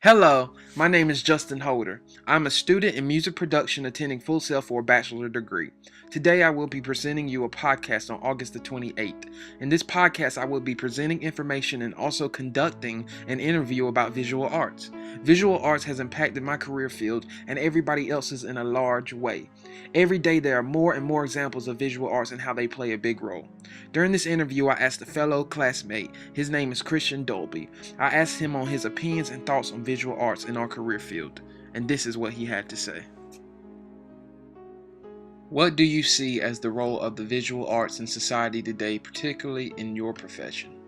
Hello, my name is Justin Holder. I'm a student in music production attending Full Sail for a bachelor degree. Today I will be presenting you a podcast on August the 28th. In this podcast I will be presenting information and also conducting an interview about visual arts. Visual arts has impacted my career field and everybody else's in a large way. Every day there are more and more examples of visual arts and how they play a big role. During this interview I asked a fellow classmate, his name is Christian Dolby. I asked him on his opinions and thoughts on visual arts in our career field, and this is what he had to say. What do you see as the role of the visual arts in society today, particularly in your profession?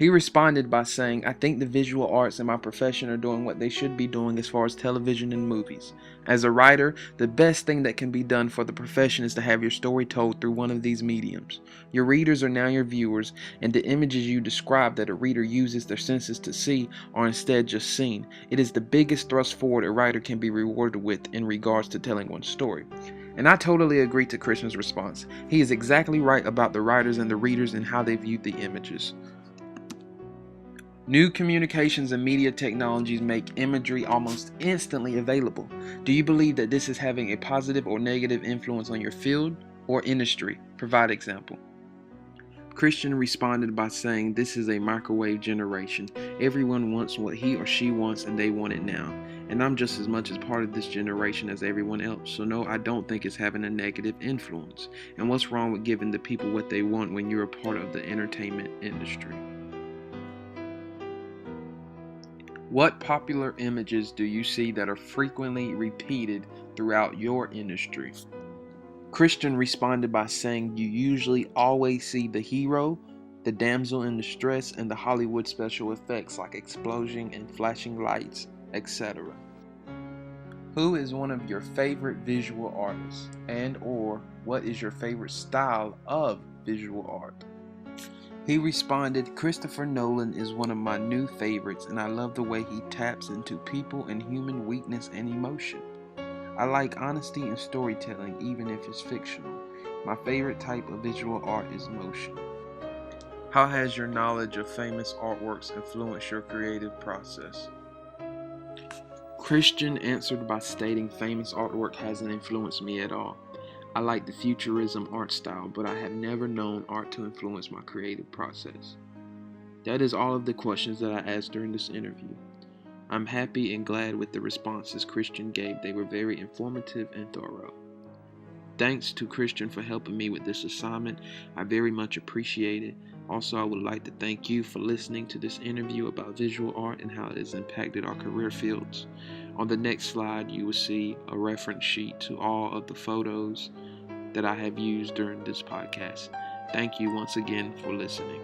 He responded by saying, I think the visual arts in my profession are doing what they should be doing as far as television and movies. As a writer, the best thing that can be done for the profession is to have your story told through one of these mediums. Your readers are now your viewers, and the images you describe that a reader uses their senses to see are instead just seen. It is the biggest thrust forward a writer can be rewarded with in regards to telling one's story. And I totally agree to Christian's response. He is exactly right about the writers and the readers and how they viewed the images. New communications and media technologies make imagery almost instantly available. Do you believe that this is having a positive or negative influence on your field or industry? Provide example. Christian responded by saying, this is a microwave generation. Everyone wants what he or she wants and they want it now. And I'm just as much as part of this generation as everyone else. So no, I don't think it's having a negative influence. And what's wrong with giving the people what they want when you're a part of the entertainment industry? What popular images do you see that are frequently repeated throughout your industry? Christian responded by saying you usually always see the hero, the damsel in distress, and the Hollywood special effects like explosion and flashing lights, etc. Who is one of your favorite visual artists, and or what is your favorite style of visual art? He responded, Christopher Nolan is one of my new favorites and I love the way he taps into people and human weakness and emotion. I like honesty and storytelling even if it's fictional. My favorite type of visual art is motion. How has your knowledge of famous artworks influenced your creative process? Christian answered by stating famous artwork hasn't influenced me at all. I like the futurism art style, but I have never known art to influence my creative process. That is all of the questions that I asked during this interview. I'm happy and glad with the responses Christian gave. They were very informative and thorough. Thanks to Christian for helping me with this assignment. I very much appreciate it. Also, I would like to thank you for listening to this interview about visual art and how it has impacted our career fields. On the next slide, you will see a reference sheet to all of the photos that I have used during this podcast. Thank you once again for listening.